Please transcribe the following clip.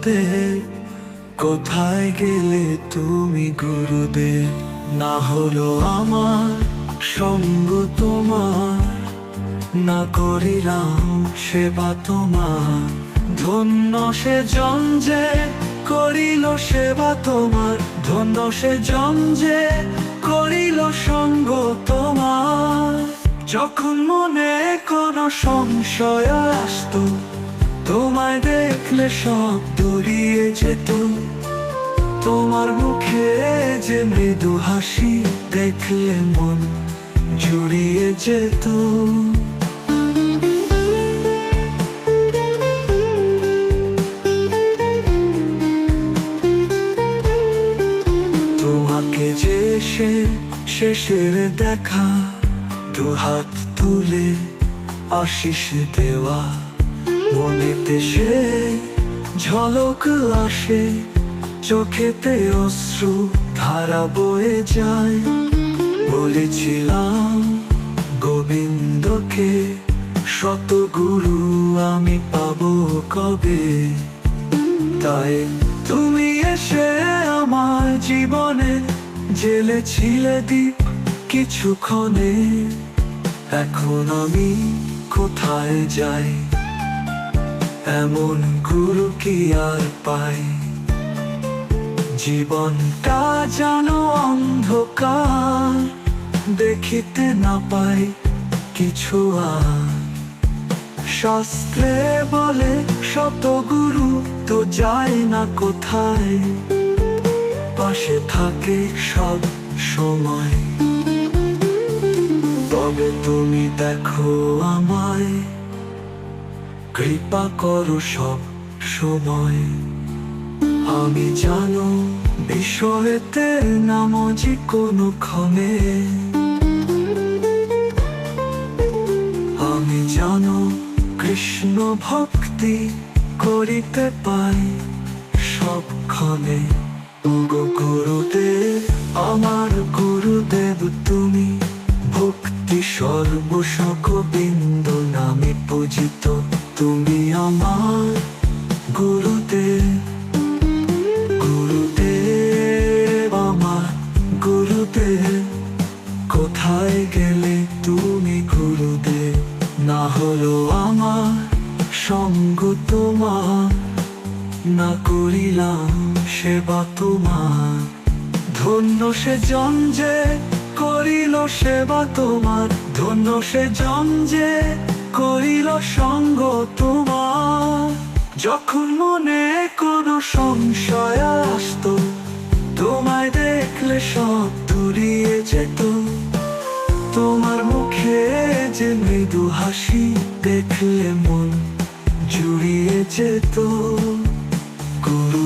গুরুদেব, কোথায় গেলে তুমি গুরুদেব? না হলো আমার সঙ্গ তোমার, না করিলাম সেবা তোমার। ধন্য সে জন যে করিল সেবা তোমার, ধন্য সে জন যে করিল সঙ্গ তোমার। যখন মনে কোনো সংশয় আসতো, তোমায় দেখলে সব দূরিয়ে যেত। তোমার মুখে যে মৃদু হাসি দেখলে মন জুড়িয়ে যেত। তোমাকে যে শেষের দেখা, দুহাত তুলে আশিস দেওয়া, মনেতে সে ঝলক আসে, চোখেতে অশ্রু ধারা বয়ে যায়। বলেছিলাম গোবিন্দকে, শত গুরু আমি পাবো কবে? তাই তুমি এসে আমার জীবনে জ্বেলেছিলে দীপ কিছুক্ষণে। এখন আমি কোথায় যাই, এমন গুরু কি আর পাই? জীবনটা জানো অন্ধকার, দেখিতে না পাই কিছু আর। শাস্ত্রে বলে শত গুরু তো যায় না কোথায়, পাশে থাকে সব সময়। তবে তুমি দেখো আমায়, কৃপা করো সব সময়। আমি জানো বিষয়েতে নামজি কোনো ক্ষণে, আমি জানো কৃষ্ণ ভক্তি করিতে পাই সবক্ষণে। ওগো গুরুদেব, আমার গুরুদেব তুমি, ভক্তি সর্বশক বিন্দ নামে পূজিত। তুমি আমার গুরুদেব, গুরুদেব আমার গুরুদেব। কোথায় গেলে তুমি গুরুদেব? না হলো আমার সঙ্গ তোমার, না করিলাম সেবা তোমার। ধন্য সে জন যে করিল সেবা তোমার, ধন্য সে জন যে করিল সঙ্গ তোমার। যখন মনে কোনো সংশয় আসতো, তোমায় দেখলে সব দূরিয়ে যেত। তোমার মুখে যে মৃদু হাসি দেখলে মন জুড়িয়ে যেত। গুরু